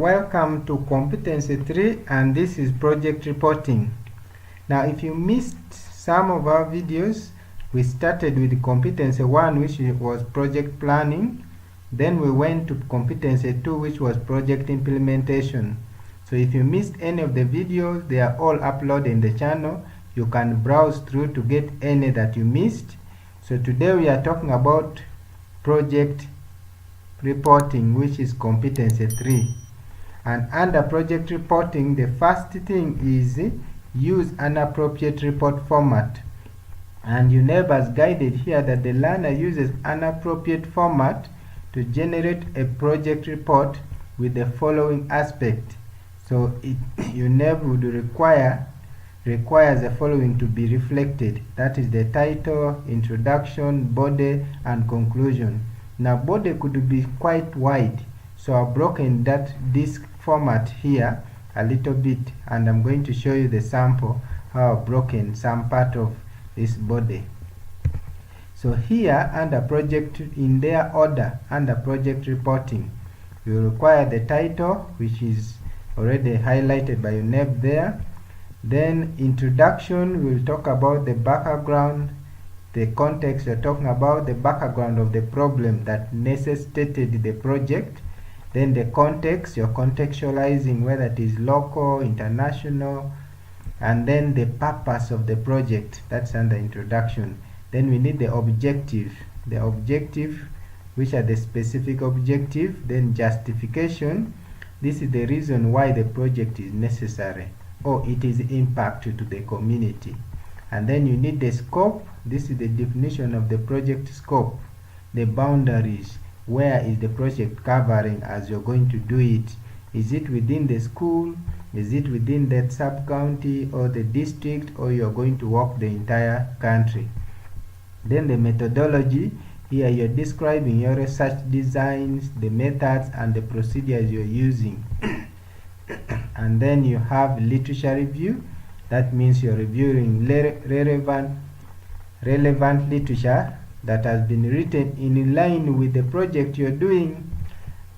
Welcome to Competency 3, and this is project reporting. Now if you missed some of our videos, we started with Competency 1, which was project planning. Then we went to Competency 2, which was project implementation. So if you missed any of the videos, they are all uploaded in the channel. You can browse through to get any that you missed. So today we are talking about project reporting, which is Competency 3. And under project reporting, the first thing is use an appropriate report format. And UNEB has guided here that the learner uses an appropriate format to generate a project report with the following aspect. So UNEB would requires the following to be reflected. That is the title, introduction, body, and conclusion. Now body could be quite wide, so I've broken this format here a little bit, and I'm going to show you the sample how I've broken some part of this body. So here under project, in their order, under project reporting, you require the title, which is already highlighted by UNEB there. Then introduction, we'll talk about the background, the context. We're talking about the background of the problem that necessitated the project. Then the context, you're contextualizing whether it is local, international, and then the purpose of the project. That's under introduction. Then we need the objective, which are the specific objective. Then justification, this is the reason why the project is necessary, or it is impact to the community. And then you need the scope. This is the definition of the project scope, the boundaries. Where is the project covering as you're going to do it? Is it within the school? Is it within that sub-county or the district, or you're going to work the entire country? Then the methodology. Here you're describing your research designs, the methods and the procedures you're using. And then you have literature review. That means you're reviewing relevant literature that has been written in line with the project you're doing.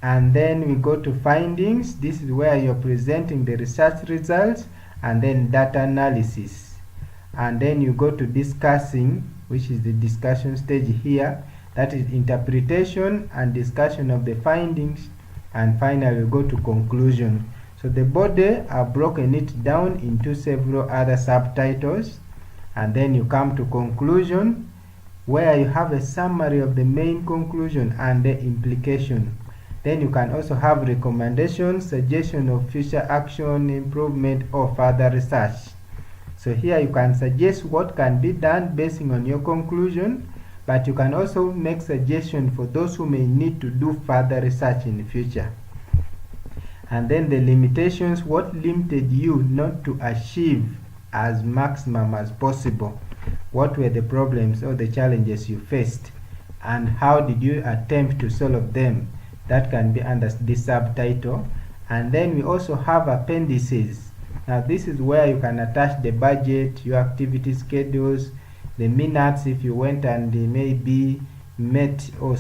And then we go to findings. This is where you're presenting the research results, and then data analysis. And then you go to discussing, which is the discussion stage here. That is interpretation and discussion of the findings. And finally we go to conclusion. So the body, I've broken it down into several other subtitles. And then you come to conclusion, where you have a summary of the main conclusion and the implication. Then you can also have recommendations, suggestion of future action, improvement, or further research. So here you can suggest what can be done based on your conclusion, but you can also make suggestions for those who may need to do further research in the future. And then the limitations, what limited you not to achieve as maximum as possible. What were the problems or the challenges you faced, and how did you attempt to solve them? That can be under this subtitle. And then we also have appendices. Now this is where you can attach the budget, your activity schedules, the minutes if you went and maybe met or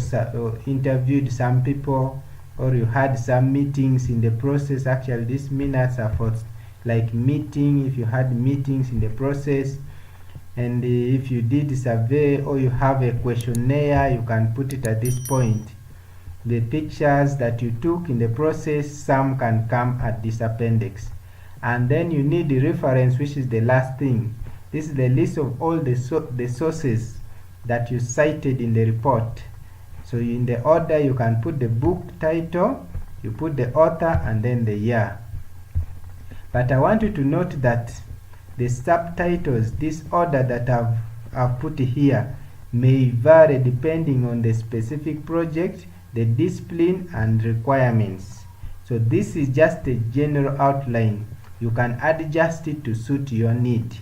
interviewed some people, or you had some meetings in the process. Actually these minutes are for like meeting, if you had meetings in the process. And if you did a survey or you have a questionnaire, you can put it at this point. The pictures that you took in the process, some can come at this appendix. And then you need the reference, which is the last thing. This is the list of all the sources that you cited in the report. So in the order, you can put the book title, you put the author, and then the year. But I want you to note that the subtitles, this order that I've put here, may vary depending on the specific project, the discipline, and requirements. So this is just a general outline. You can adjust it to suit your need,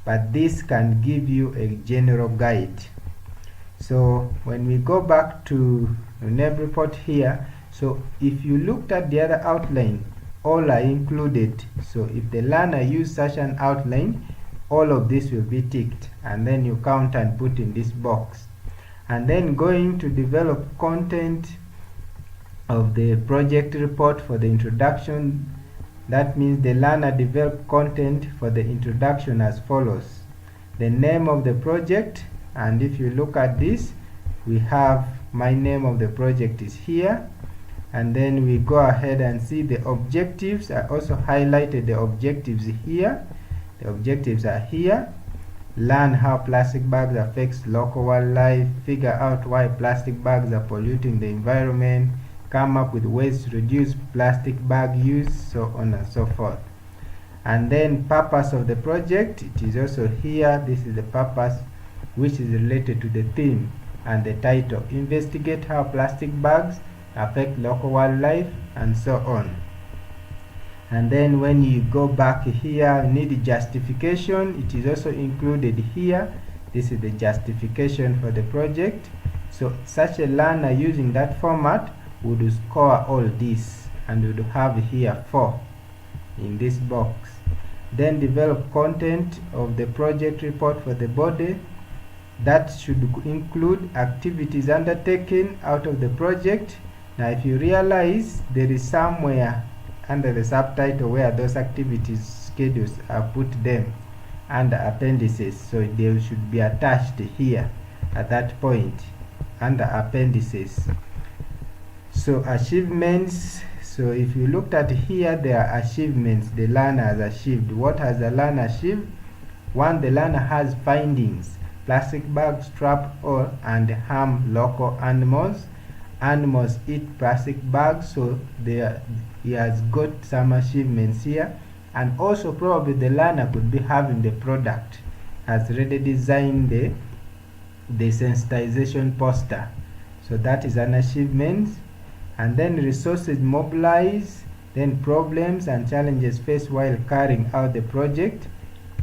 but this can give you a general guide. So when we go back to UNEB report here, so if you looked at the other outline, all are included. So if the learner used such an outline, all of this will be ticked, and then you count and put in this box. And then going to develop content of the project report for the introduction. That means the learner developed content for the introduction as follows: the name of the project, and if you look at this, we have my name of the project is here, and then we go ahead and see the objectives. I also highlighted the objectives here. The objectives are here: learn how plastic bags affects local wildlife, figure out why plastic bags are polluting the environment, come up with ways to reduce plastic bag use, so on and so forth. And then purpose of the project, it is also here. This is the purpose, which is related to the theme and the title: investigate how plastic bags affect local wildlife, and so on. And then when you go back here, you need justification. It is also included here. This is the justification for the project. So such a learner using that format would score all this and would have here 4 in this box. Then develop content of the project report for the body. That should include activities undertaken out of the project. Now if you realize, there is somewhere under the subtitle where those activities schedules are put them under appendices, so they should be attached here at that point under appendices. So achievements, so if you looked at here, there are achievements the learner has achieved. What has the learner achieved? 1, the learner has findings: plastic bags trap or and harm local animals. Animals eat plastic bags, so he has got some achievements here. And also probably the learner could be having the product, has already designed the sensitization poster, so that is an achievement. And then resources mobilized, then problems and challenges faced while carrying out the project.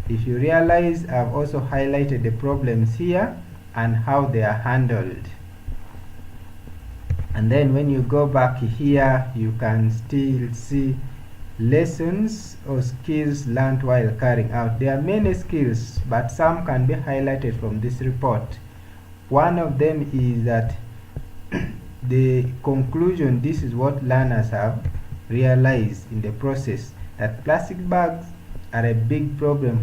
If you realize, I've also highlighted the problems here and how they are handled. And then when you go back here, you can still see lessons or skills learned while carrying out. There are many skills, but some can be highlighted from this report. One of them is that the conclusion, this is what learners have realized in the process, that plastic bags are a big problem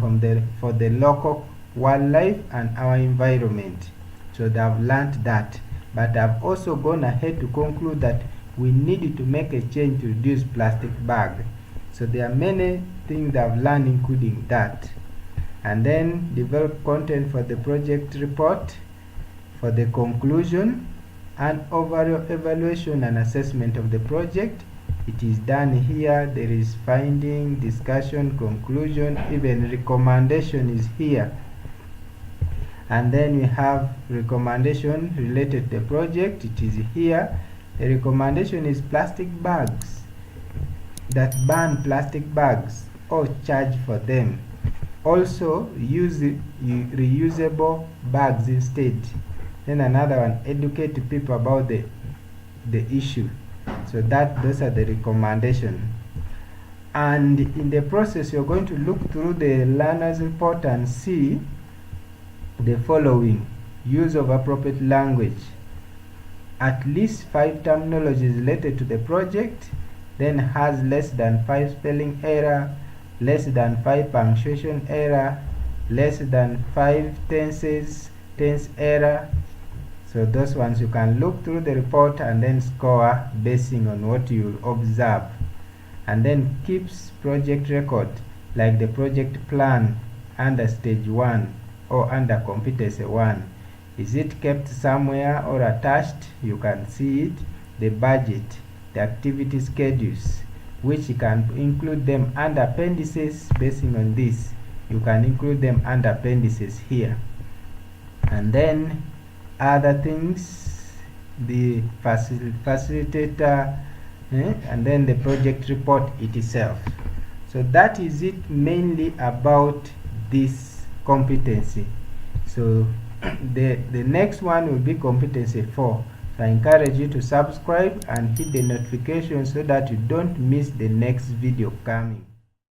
for the local wildlife and our environment. So they have learned that, but I've also gone ahead to conclude that we needed to make a change to reduce plastic bag. So there are many things I've learned, including that. And then develop content for the project report, for the conclusion, and overall evaluation and assessment of the project. It is done here. There is finding, discussion, conclusion, even recommendation is here. And then we have recommendation related to the project. It is here. The recommendation is plastic bags, that ban plastic bags or charge for them. Also use reusable bags instead. Then another one, educate people about the issue. So those are the recommendations. And in the process, you're going to look through the learner's report and see the following: use of appropriate language, at least 5 terminologies related to the project, then has less than 5 spelling error, less than 5 punctuation error, less than 5 tense error. So those ones you can look through the report and then score basing on what you observe. And then keeps project record, like the project plan under stage 1 or under competency 1. Is it kept somewhere or attached? You can see it. The budget, the activity schedules, which you can include them under appendices. Basing on this, you can include them under appendices here. And then other things, the facilitator, and then the project report itself. So that is it mainly about this competency. So the next one will be competency 4. So I encourage you to subscribe and hit the notification so that you don't miss the next video coming.